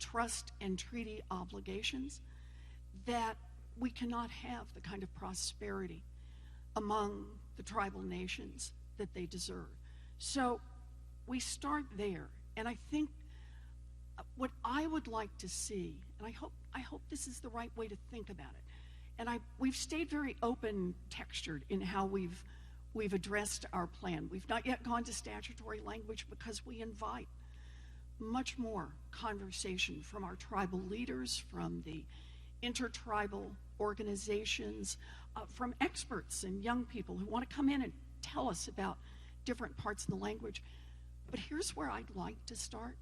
trust and treaty obligations, that we cannot have the kind of prosperity among the tribal nations that they deserve. So we start there, and I think what I would like to see, and I hope this is the right way to think about it, and we've stayed very open textured in how we've addressed our plan. We've not yet gone to statutory language because we invite much more conversation from our tribal leaders, from the intertribal organizations, from experts and young people who want to come in and tell us about different parts of the language. But here's where I'd like to start.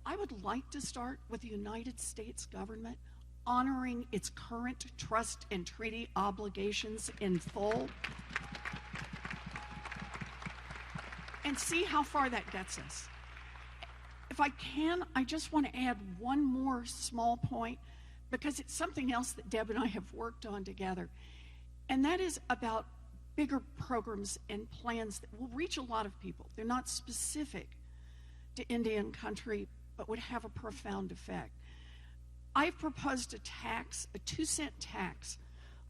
I would like to start with the United States government honoring its current trust and treaty obligations in full, and see how far that gets us. If I can, I just want to add one more small point, because it's something else that Deb and I have worked on together, and that is about bigger programs and plans that will reach a lot of people. They're not specific to Indian country, but would have a profound effect. I've proposed a tax, a 2-cent tax,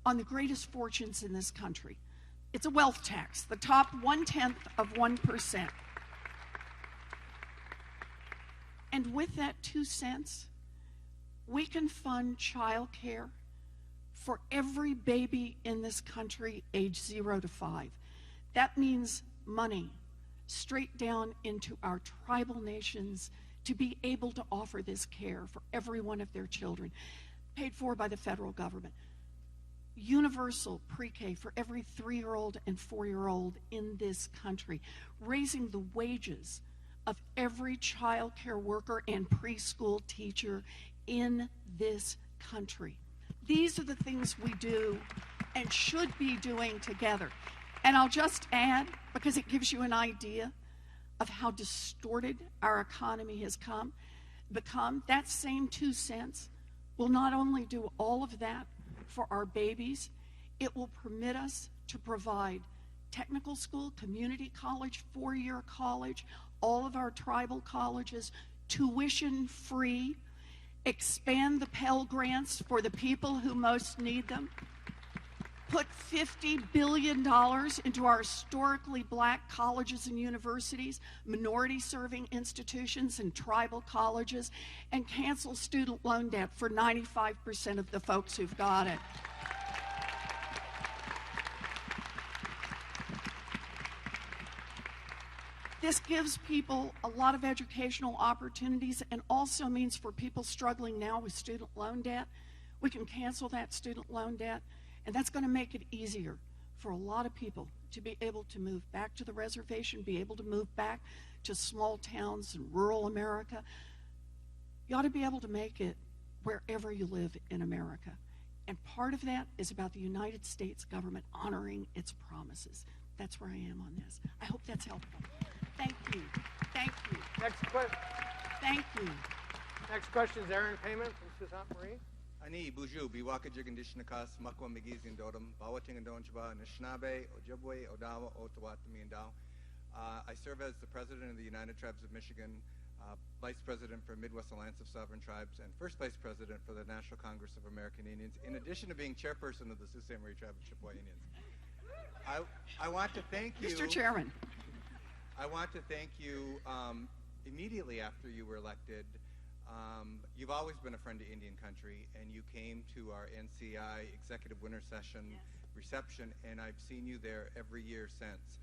on the greatest fortunes in this country. It's a wealth tax, the top 1/10 of 1%. And with that 2 cents, we can fund child care for every baby in this country age 0 to 5. That means money straight down into our tribal nations to be able to offer this care for every one of their children, paid for by the federal government. Universal pre-K for every 3-year-old and 4-year-old in this country, raising the wages of every child care worker and preschool teacher in this country. These are the things we do and should be doing together. And I'll just add, because it gives you an idea of how distorted our economy has become, that same 2 cents will not only do all of that for our babies, it will permit us to provide technical school, community college, 4-year college, all of our tribal colleges, tuition-free, expand the Pell Grants for the people who most need them, put $50 billion into our historically black colleges and universities, minority-serving institutions and tribal colleges, and cancel student loan debt for 95% of the folks who've got it. This gives people a lot of educational opportunities, and also means for people struggling now with student loan debt, we can cancel that student loan debt, and that's going to make it easier for a lot of people to be able to move back to the reservation, be able to move back to small towns in rural America. You ought to be able to make it wherever you live in America. And part of that is about the United States government honoring its promises. That's where I am on this. I hope that's helpful. Thank you. Thank you. Next question. Thank you. Next question is Aaron Payment from Sault Ste. Marie. Ani buju biwaka jigandishnakas makwa magizin dodam bawating and donchba Anishinaabe Ojibwe Odawa Ottawatomie and Dow. I serve as the president of the United Tribes of Michigan, vice president for Midwest Alliance of Sovereign Tribes, and first vice president for the National Congress of American Indians, in addition to being chairperson of the Sault Ste. Marie Tribe of Chippewa Indians. I want to thank you, Mr. Chairman. I want to thank you immediately after you were elected. You've always been a friend to Indian country, and you came to our NCI Executive Winter Session reception, and I've seen you there every year since.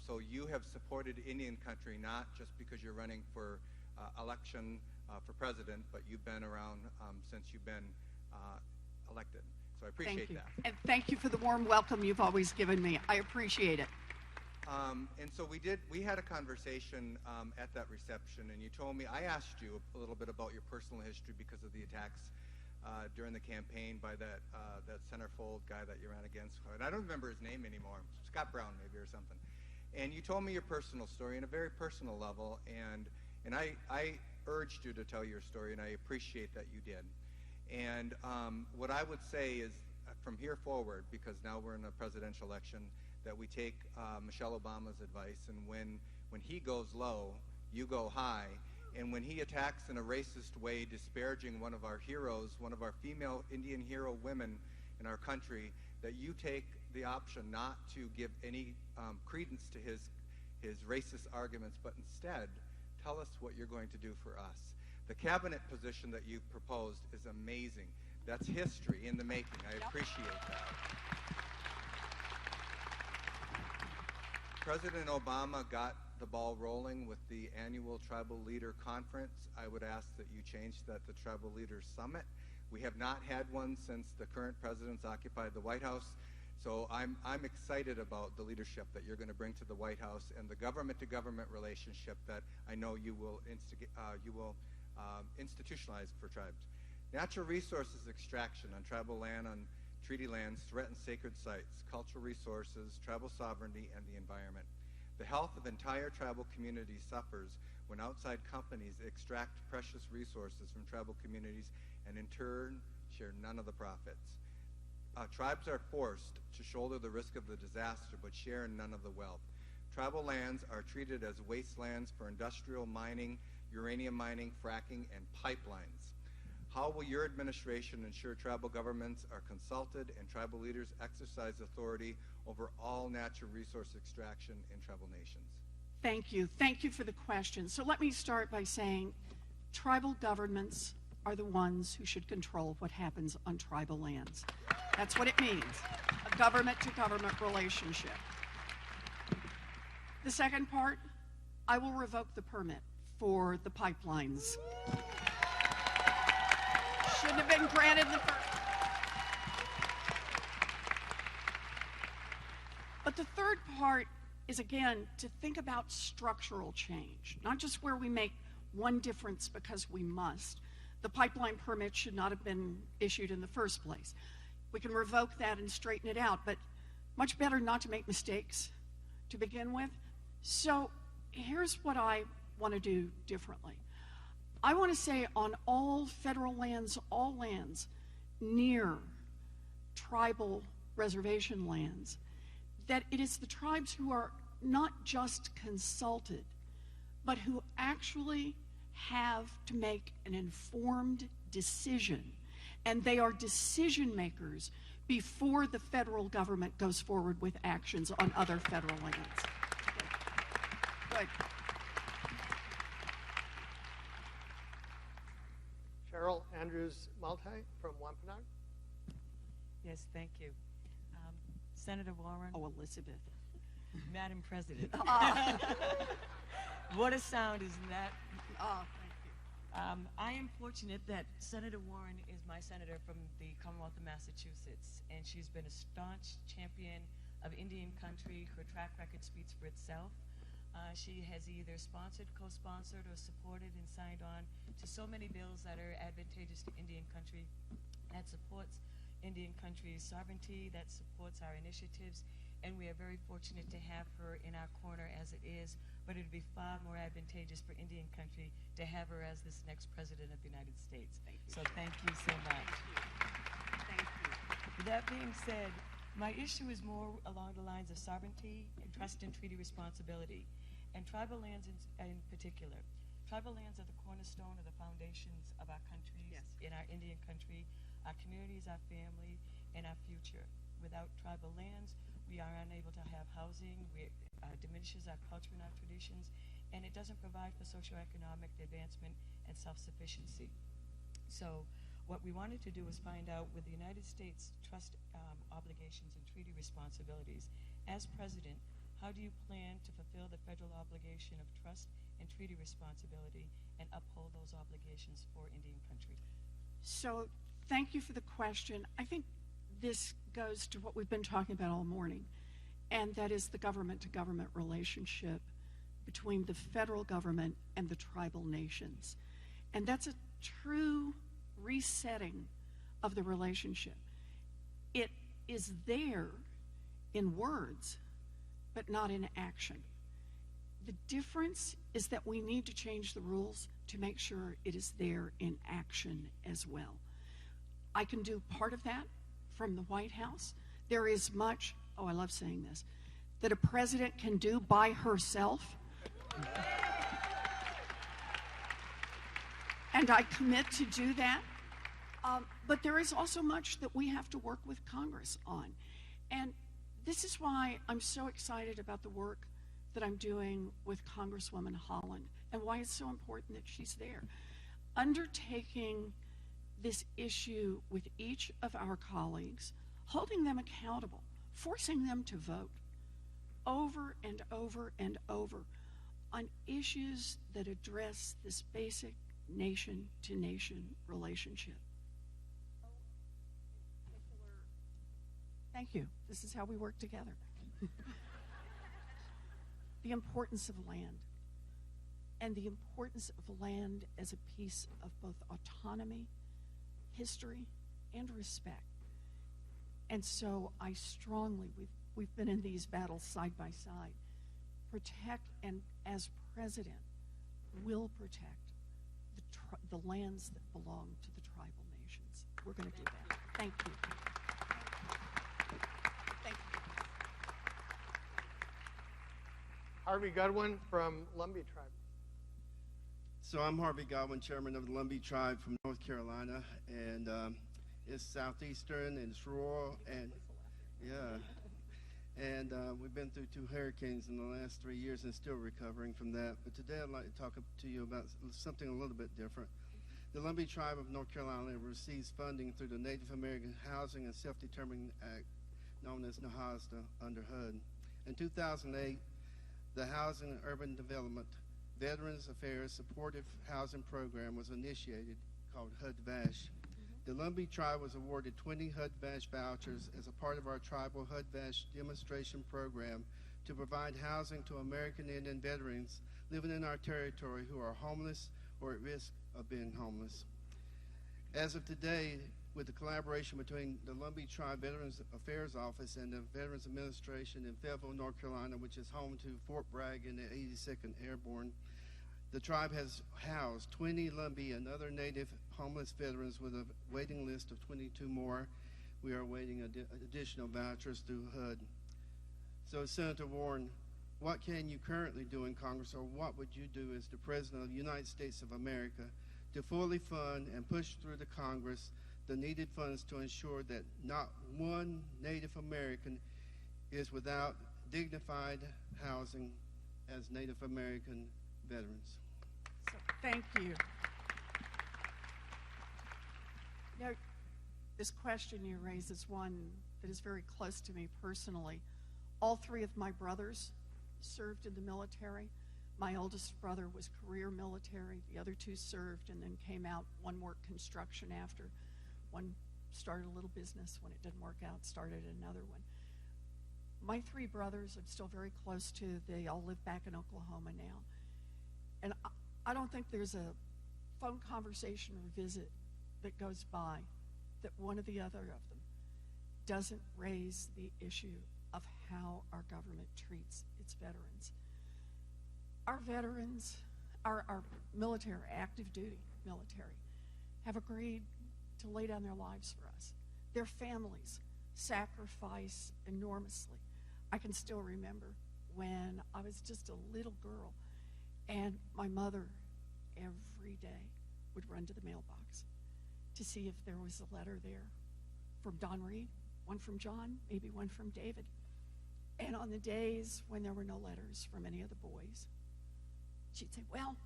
So you have supported Indian country, not just because you're running for election for president, but you've been around since you've been elected. So I appreciate that. And thank you for the warm welcome you've always given me. I appreciate it. And so we had a conversation at that reception, and you told me, I asked you a little bit about your personal history because of the attacks during the campaign by that centerfold guy that you ran against. And I don't remember his name anymore, Scott Brown maybe or something. And you told me your personal story in a very personal level, and I urged you to tell your story, and I appreciate that you did. And what I would say is, from here forward, because now we're in a presidential election, that we take Michelle Obama's advice, and when he goes low, you go high, And when he attacks in a racist way, disparaging one of our heroes, one of our female Indian hero women in our country, that you take the option not to give any credence to his racist arguments, but instead tell us what you're going to do for us. The cabinet position that you've proposed is amazing. That's history in the making. I appreciate that. President Obama got the ball rolling with the annual Tribal Leader Conference. I would ask that you change that to Tribal Leaders Summit. We have not had one since the current president's occupied the White House. So I'm excited about the leadership that you're going to bring to the White House and the government-to-government relationship that I know you will institutionalize for tribes. Natural resources extraction on tribal land, on treaty lands, threaten sacred sites, cultural resources, tribal sovereignty, and the environment. The health of entire tribal communities suffers when outside companies extract precious resources from tribal communities and in turn share none of the profits. Tribes are forced to shoulder the risk of the disaster but share in none of the wealth. Tribal lands are treated as wastelands for industrial mining, uranium mining, fracking, and pipelines. How will your administration ensure tribal governments are consulted and tribal leaders exercise authority over all natural resource extraction in tribal nations? Thank you. Thank you for the question. So let me start by saying tribal governments are the ones who should control what happens on tribal lands. That's what it means, a government-to-government relationship. The second part, I will revoke the permit for the pipelines. Shouldn't have been granted the first. But the third part is, again, to think about structural change, not just where we make one difference because we must. The pipeline permit should not have been issued in the first place. We can revoke that and straighten it out, but much better not to make mistakes to begin with. So here's what I want to do differently. I want to say on all federal lands, all lands near tribal reservation lands, that it is the tribes who are not just consulted, but who actually have to make an informed decision. And they are decision makers before the federal government goes forward with actions on other federal lands. Good. Cheryl Andrews-Maltai from Wampanoag. Yes, thank you. Senator Warren. Oh, Elizabeth. Madam President. What a sound, isn't that? Oh, thank you. I am fortunate that Senator Warren is my senator from the Commonwealth of Massachusetts, and she's been a staunch champion of Indian country. Her track record speaks for itself. She has either sponsored, co-sponsored, or supported and signed on to so many bills that are advantageous to Indian country, that supports Indian country's sovereignty, that supports our initiatives, and we are very fortunate to have her in our corner as it is, but it would be far more advantageous for Indian country to have her as this next president of the United States. Thank you. So thank you so much. Thank you. With that being said, my issue is more along the lines of sovereignty and trust and treaty responsibility, and tribal lands in particular. Tribal lands are the cornerstone of the foundations of our countries, Yes. in our Indian country, our communities, our family, and our future. Without tribal lands, we are unable to have housing, it diminishes our culture and our traditions, and it doesn't provide for socioeconomic advancement and self-sufficiency. So what we wanted to do was find out with the United States trust obligations and treaty responsibilities, as president, how do you plan to fulfill the federal obligation of trust and treaty responsibility and uphold those obligations for Indian country? So thank you for the question. I think this goes to what we've been talking about all morning, and that is the government-to-government relationship between the federal government and the tribal nations. And that's a true resetting of the relationship. It is there in words, but not in action. The difference is that we need to change the rules to make sure it is there in action as well. I can do part of that from the White House. There is much, oh, I love saying this, that a president can do by herself. and I commit to do that. But there is also much that we have to work with Congress on. And this is why I'm so excited about the work that I'm doing with Congresswoman Holland and why it's so important that she's there. Undertaking this issue with each of our colleagues, holding them accountable, forcing them to vote over and over and over on issues that address this basic nation-to-nation relationship. Thank you. This is how we work together. The importance of land, and the importance of land as a piece of both autonomy, history, and respect. And so I strongly, we've been in these battles side by side, protect, and as president, will protect the lands that belong to the tribal nations. We're going to do that. Thank you. Thank you. Harvey Godwin from Lumbee Tribe. So I'm Harvey Godwin, chairman of the Lumbee Tribe from North Carolina, and it's southeastern and it's rural, and we've been through 2 hurricanes in the last 3 years and still recovering from that. But today I'd like to talk to you about something a little bit different. The Lumbee Tribe of North Carolina receives funding through the Native American Housing and Self-Determining Act, known as NAHASDA, under HUD. In 2008, the Housing and Urban Development Veterans Affairs Supportive Housing Program was initiated, called HUD-VASH. The Lumbee Tribe was awarded 20 HUD-VASH vouchers as a part of our tribal HUD-VASH demonstration program to provide housing to American Indian veterans living in our territory who are homeless or at risk of being homeless. As of today, with the collaboration between the Lumbee Tribe Veterans Affairs Office and the Veterans Administration in Fayetteville, North Carolina, which is home to Fort Bragg and the 82nd Airborne, the tribe has housed 20 Lumbee and other Native homeless veterans with a waiting list of 22 more. We are awaiting additional vouchers through HUD. So, Senator Warren, what can you currently do in Congress, or what would you do as the President of the United States of America to fully fund and push through the Congress the needed funds to ensure that not one Native American is without dignified housing as Native American veterans? So, thank you. Now, this question you raise is one that is very close to me personally. All 3 of my brothers served in the military. My oldest brother was career military. The other 2 served and then came out. One worked construction after. One started a little business. When it didn't work out, started another one. My 3 brothers I'm still very close to. They all live back in Oklahoma now. And I don't think there's a phone conversation or visit that goes by that one or the other of them doesn't raise the issue of how our government treats its veterans. Our veterans, our military, active duty military, have agreed to lay down their lives for us. Their families sacrifice enormously. I can still remember when I was just a little girl and my mother every day would run to the mailbox to see if there was a letter there from Don Reed, one from John, maybe one from David. And on the days when there were no letters from any of the boys, she'd say, well,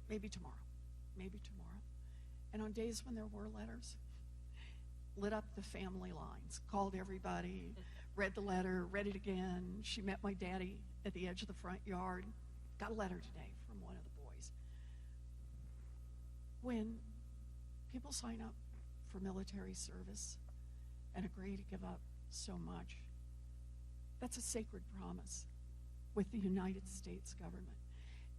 maybe tomorrow, maybe tomorrow. And on days when there were letters, lit up the family lines, called everybody, read the letter, read it again. She met my daddy at the edge of the front yard. Got a letter today from one of the boys. When people sign up for military service and agree to give up so much, that's a sacred promise with the United States government.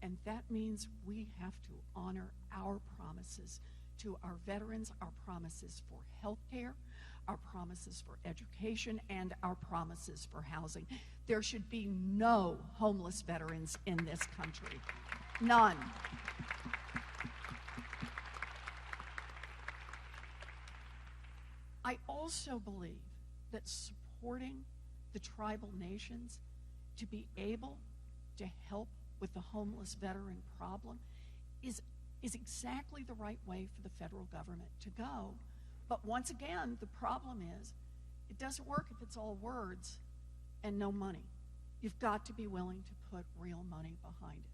And that means we have to honor our promises to our veterans, our promises for health care, our promises for education, and our promises for housing. There should be no homeless veterans in this country. None. I also believe that supporting the tribal nations to be able to help with the homeless veteran problem is is exactly the right way for the federal government to go. But once again, the problem is it doesn't work if it's all words and no money. You've got to be willing to put real money behind it.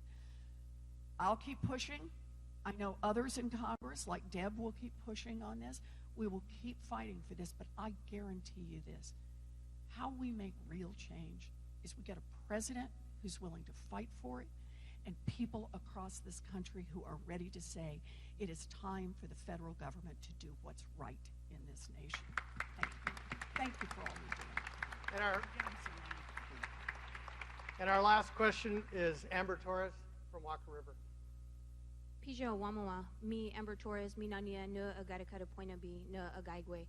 I'll keep pushing. I know others in Congress, like Deb, will keep pushing on this. We will keep fighting for this, but I guarantee you this. How we make real change is we get a president who's willing to fight for it, and people across this country who are ready to say it is time for the federal government to do what's right in this nation. Thank you. Thank you for all you do. And our last question is Amber Torres from Walker River. Pijo Wamawa, mi Amber Torres, mi nania no agarikata poinabi no agaigwe.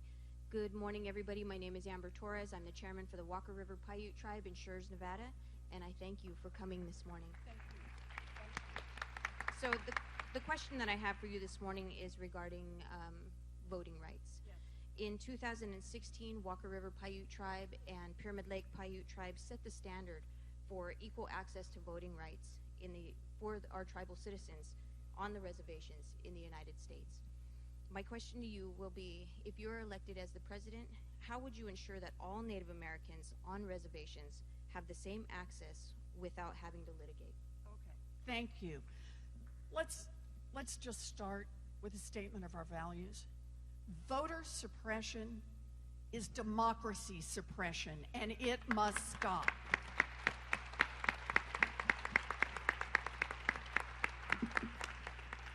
Good morning, everybody. My name is Amber Torres. I'm the chairman for the Walker River Paiute Tribe in Schurz, Nevada, and I thank you for coming this morning. Thank you. So the question that I have for you this morning is regarding voting rights. Yes. In 2016, Walker River Paiute Tribe and Pyramid Lake Paiute Tribe set the standard for equal access to voting rights for our tribal citizens on the reservations in the United States. My question to you will be, if you're elected as the president, how would you ensure that all Native Americans on reservations have the same access without having to litigate? Okay. Thank you. Let's just start with a statement of our values. Voter suppression is democracy suppression, and it must stop.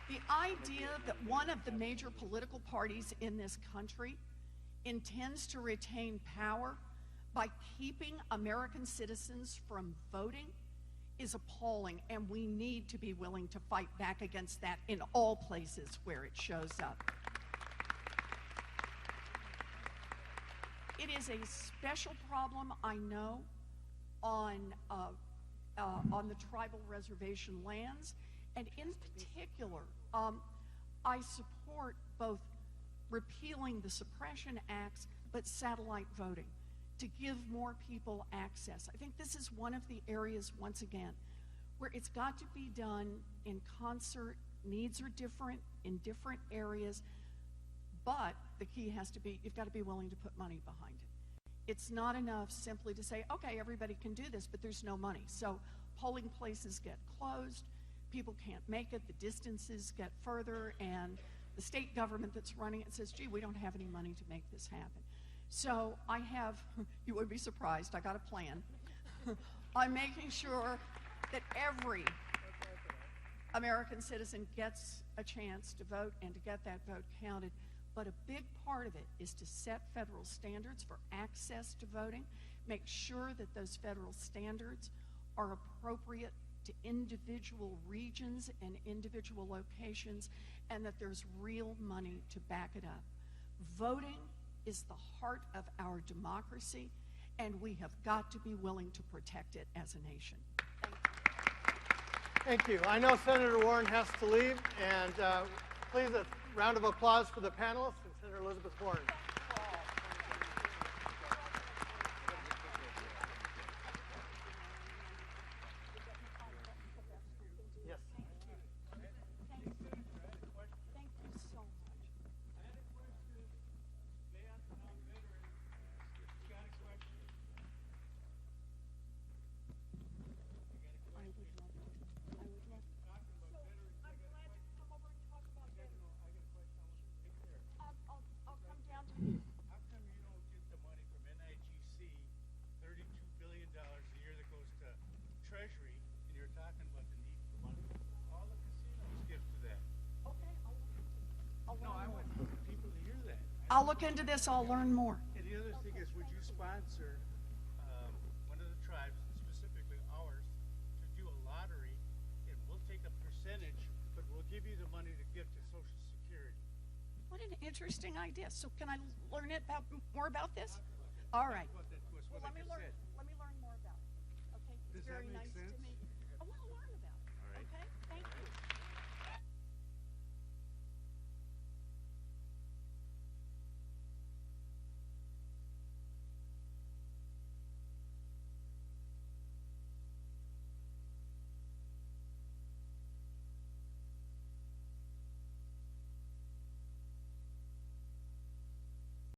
The idea that one of the major political parties in this country intends to retain power by keeping American citizens from voting is appalling, and we need to be willing to fight back against that in all places where it shows up. It is a special problem, I know, on the tribal reservation lands, and in particular, I support both repealing the suppression acts but satellite voting to give more people access. I think this is one of the areas, once again, where it's got to be done in concert. Needs are different in different areas, but the key has to be, you've got to be willing to put money behind it. It's not enough simply to say, okay, everybody can do this, but there's no money. So polling places get closed, people can't make it, the distances get further, and the state government that's running it says, gee, we don't have any money to make this happen. So I have, you would be surprised, I got a plan. I'm making sure that every American citizen gets a chance to vote and to get that vote counted. But a big part of it is to set federal standards for access to voting, make sure that those federal standards are appropriate to individual regions and individual locations, and that there's real money to back it up. Voting is the heart of our democracy, and we have got to be willing to protect it as a nation. Thank you. I know Senator Warren has to leave, and please a round of applause for the panelists and Senator Elizabeth Warren. Yes. Thank you so much. I'll come down to you. How come you don't get the money from NIGC, $32 billion a year that goes to Treasury, and you're talking about the need for money? All the casinos give to that. Okay, I'll No, I want people to hear that. I'll look into this, I'll learn more. And the other thing is, would you sponsor one of the tribes, specifically ours, to do a lottery, and we'll take a percentage, but we'll give you the money to give to Social Security? What an interesting idea. So can I learn more about this? All right. Well, that was Well, what I let me just learn said. more about it. Okay? It's Does that very make nice to sense? meet